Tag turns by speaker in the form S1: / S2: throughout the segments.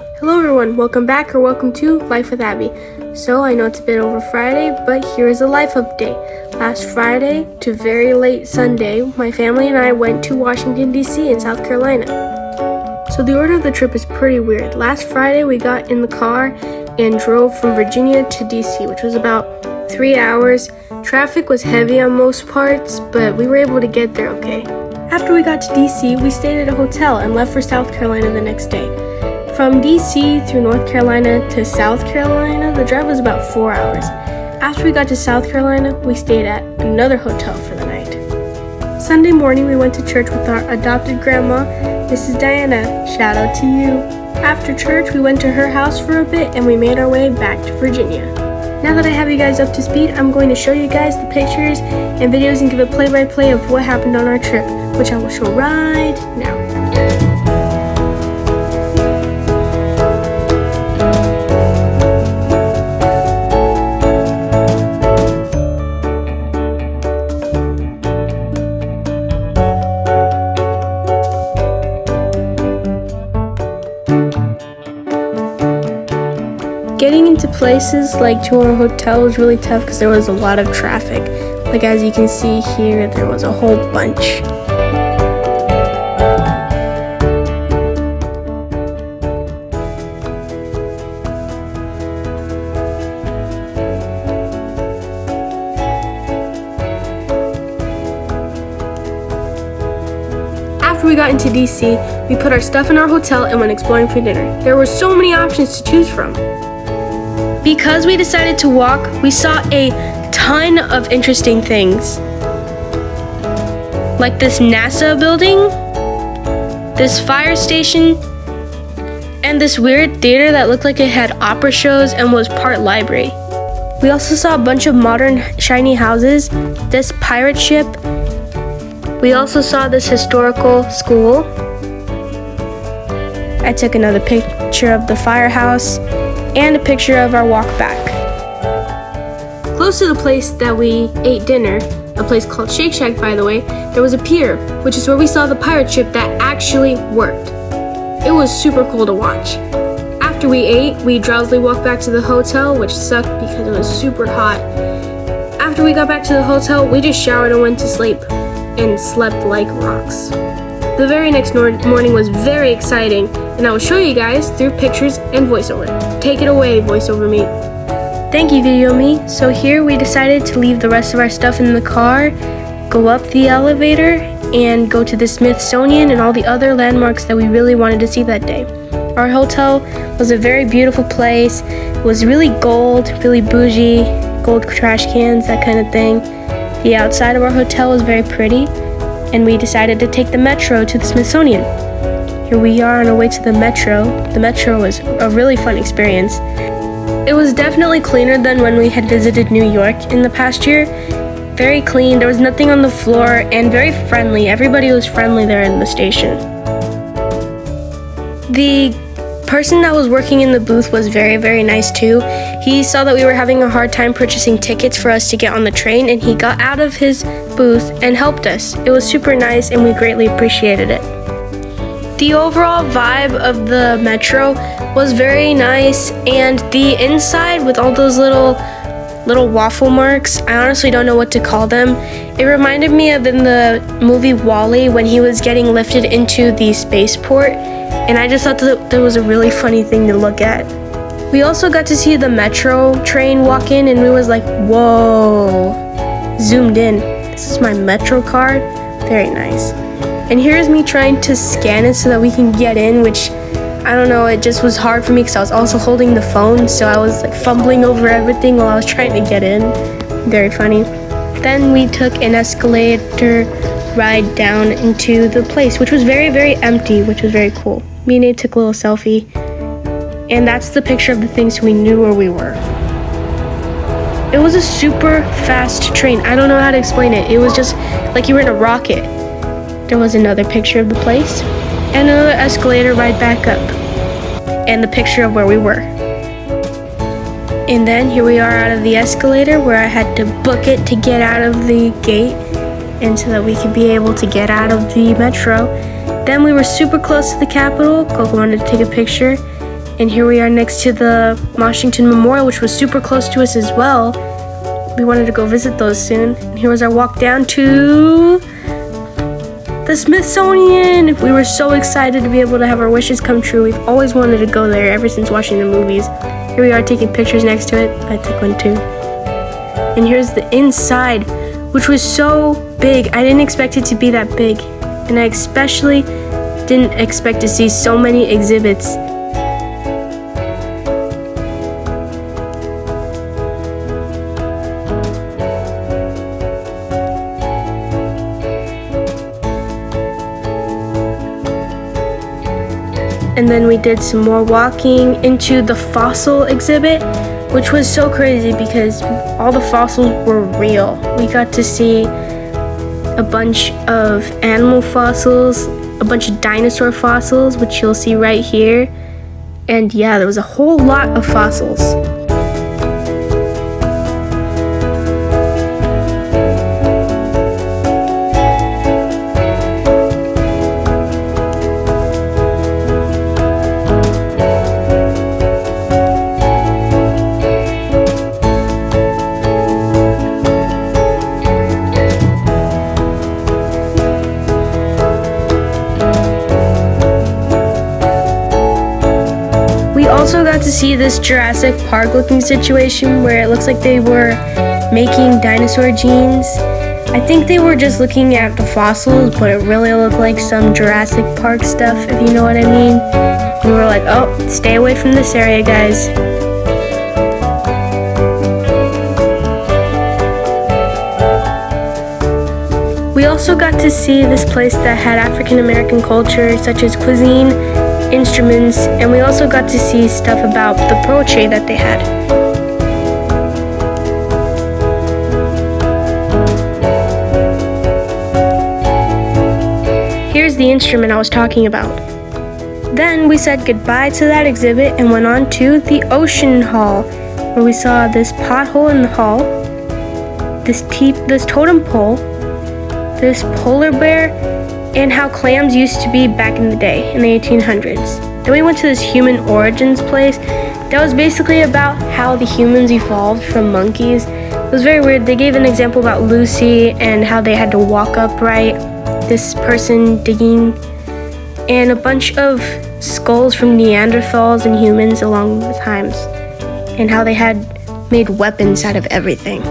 S1: Hello everyone, welcome back or welcome to Life with Abby. So I know it's a bit over Friday, but here is a life update. Last Friday to very late Sunday, my family and I went to Washington DC in South Carolina. So the order of the trip is pretty weird. Last Friday we got in the car and drove from Virginia to DC, which was about 3 hours. Traffic was heavy on most parts, but we were able to get there okay. After we got to DC, we stayed at a hotel and left for South Carolina the next day. From DC through North Carolina to South Carolina, the drive was about 4 hours. After we got to South Carolina, we stayed at another hotel for the night. Sunday morning, we went to church with our adopted grandma, Mrs. Diana. Shout out to you. After church, we went to her house for a bit and we made our way back to Virginia. Now that I have you guys up to speed, I'm going to show you guys the pictures and videos and give a play-by-play of what happened on our trip, which I will show right now. Getting into places like to our hotel was really tough because there was a lot of traffic. Like as you can see here, there was a whole bunch. After we got into DC, we put our stuff in our hotel and went exploring for dinner. There were so many options to choose from. Because we decided to walk, we saw a ton of interesting things. Like this NASA building, this fire station, and this weird theater that looked like it had opera shows and was part library. We also saw a bunch of modern, shiny houses, this pirate ship. We also saw this historical school. I took another picture of the firehouse and a picture of our walk back. Close to the place that we ate dinner, a place called Shake Shack by the way, there was a pier, which is where we saw the pirate ship that actually worked. It was super cool to watch. After we ate, we drowsily walked back to the hotel, which sucked because it was super hot. After we got back to the hotel, we just showered and went to sleep and slept like rocks. The very next morning was very exciting, and I will show you guys through pictures and voiceover. Take it away, voiceover me. Thank you, video me. So here we decided to leave the rest of our stuff in the car, go up the elevator, and go to the Smithsonian and all the other landmarks that we really wanted to see that day. Our hotel was a very beautiful place. It was really gold, really bougie, gold trash cans, that kind of thing. The outside of our hotel was very pretty, and we decided to take the metro to the Smithsonian. Here we are on our way to the metro. The metro was a really fun experience. It was definitely cleaner than when we had visited New York in the past year. Very clean, there was nothing on the floor, and very friendly. Everybody was friendly there in the station. The person that was working in the booth was very, very nice too. He saw that we were having a hard time purchasing tickets for us to get on the train, and he got out of his booth and helped us. It was super nice and we greatly appreciated it. The overall vibe of the metro was very nice, and the inside with all those little waffle marks, I honestly don't know what to call them. It reminded me of in the movie WALL-E when he was getting lifted into the spaceport, and I just thought that was a really funny thing to look at. We also got to see the metro train walk in, and we was like, whoa, zoomed in. This is my metro card, very nice. And here's me trying to scan it so that we can get in, which I don't know, it just was hard for me because I was also holding the phone, so I was like fumbling over everything while I was trying to get in. Very funny. Then we took an escalator ride down into the place, which was very, very empty, which was very cool. Me and Abe took a little selfie, and that's the picture of the things so we knew where we were. It was a super fast train. I don't know how to explain it. It was just like you were in a rocket. There was another picture of the place, and another escalator ride back up, and the picture of where we were. And then here we are out of the escalator where I had to book it to get out of the gate, and so that we could be able to get out of the metro. Then we were super close to the Capitol. Coco wanted to take a picture, And here we are next to the Washington Memorial, which was super close to us as well. We wanted to go visit those soon. And here was our walk down to the Smithsonian. We were so excited to be able to have our wishes come true. We've always wanted to go there ever since watching the movies. Here we are taking pictures next to it. I took one too. And here's the inside, which was so big. I didn't expect it to be that big. And I especially didn't expect to see so many exhibits. And then we did some more walking into the fossil exhibit, which was so crazy because all the fossils were real. We got to see a bunch of animal fossils, a bunch of dinosaur fossils, which you'll see right here. And yeah, there was a whole lot of fossils. We also got to see this Jurassic Park looking situation where it looks like they were making dinosaur genes. I think they were just looking at the fossils, but it really looked like some Jurassic Park stuff, if you know what I mean. And we were like, oh, stay away from this area, guys. We also got to see this place that had African American culture, such as cuisine, instruments, and we also got to see stuff about the poetry that they had. Here's the instrument I was talking about. Then we said goodbye to that exhibit and went on to the Ocean Hall, where we saw this pothole in the hall, this totem pole, this polar bear, and how clams used to be back in the day, in the 1800s. Then we went to this human origins place that was basically about how the humans evolved from monkeys. It was very weird. They gave an example about Lucy and how they had to walk upright, this person digging, and a bunch of skulls from Neanderthals and humans along the times, and how they had made weapons out of everything.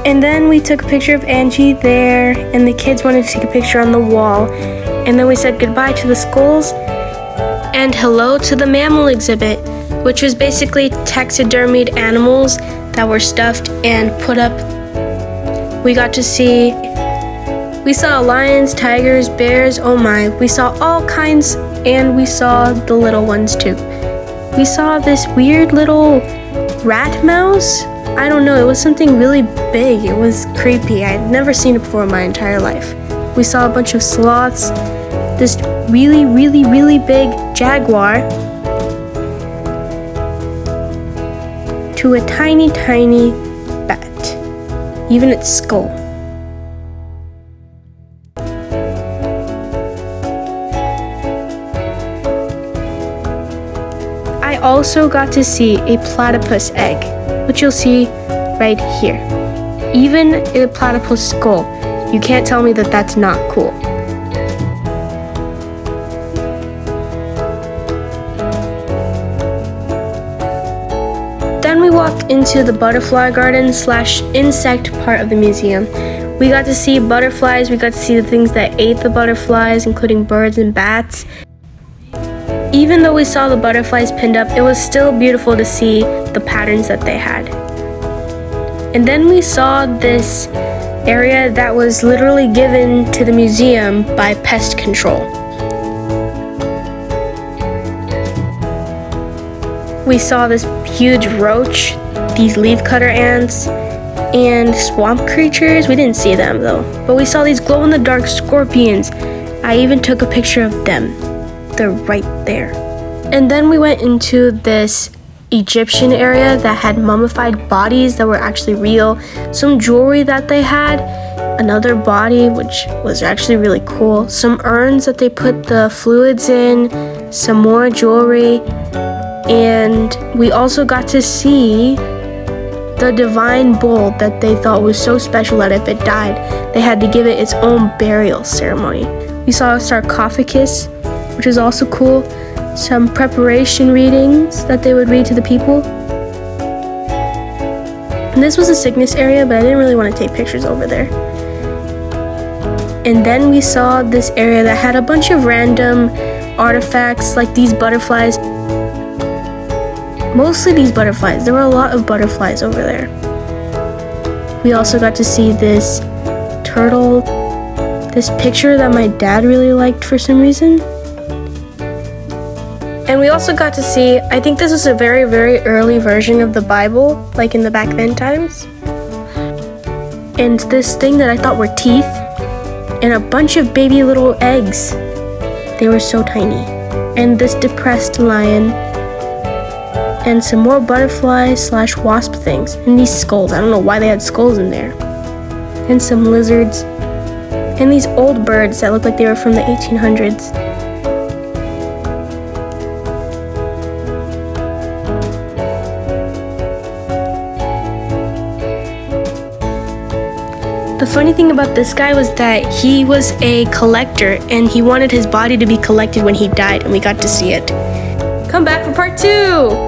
S1: And then we took a picture of Angie there, and the kids wanted to take a picture on the wall. And then we said goodbye to the skulls and hello to the mammal exhibit, which was basically taxidermied animals that were stuffed and put up. We saw lions, tigers, bears, oh my, we saw all kinds, and we saw the little ones too. We saw this weird little rat mouse. I don't know, it was something really big. It was creepy. I had never seen it before in my entire life. We saw a bunch of sloths, this really, really, really big jaguar, to a tiny, tiny bat, even its skull. I also got to see a platypus egg, which you'll see right here. Even a platypus skull. You can't tell me that that's not cool. Then we walked into the butterfly garden / insect part of the museum. We got to see butterflies, we got to see the things that ate the butterflies, including birds and bats. Even though we saw the butterflies pinned up, it was still beautiful to see the patterns that they had. And then we saw this area that was literally given to the museum by pest control. We saw this huge roach, these leafcutter ants, and swamp creatures. We didn't see them though, but we saw these glow-in-the-dark scorpions. I even took a picture of them. They're right there. And then we went into this Egyptian area that had mummified bodies that were actually real, some jewelry that they had, another body, which was actually really cool, some urns that they put the fluids in, some more jewelry, and we also got to see the divine bull that they thought was so special that if it died, they had to give it its own burial ceremony. We saw a sarcophagus, which is also cool, some preparation readings that they would read to the people. And this was a sickness area, but I didn't really want to take pictures over there. And then we saw this area that had a bunch of random artifacts, like these butterflies. Mostly these butterflies. There were a lot of butterflies over there. We also got to see this turtle, this picture that my dad really liked for some reason. And we also got to see, I think this was a very, very early version of the Bible, like in the back then times. And this thing that I thought were teeth, and a bunch of baby little eggs. They were so tiny. And this depressed lion, and some more butterfly/wasp things, and these skulls. I don't know why they had skulls in there. And some lizards, and these old birds that looked like they were from the 1800s. The funny thing about this guy was that he was a collector and he wanted his body to be collected when he died, and we got to see it. Come back for part 2!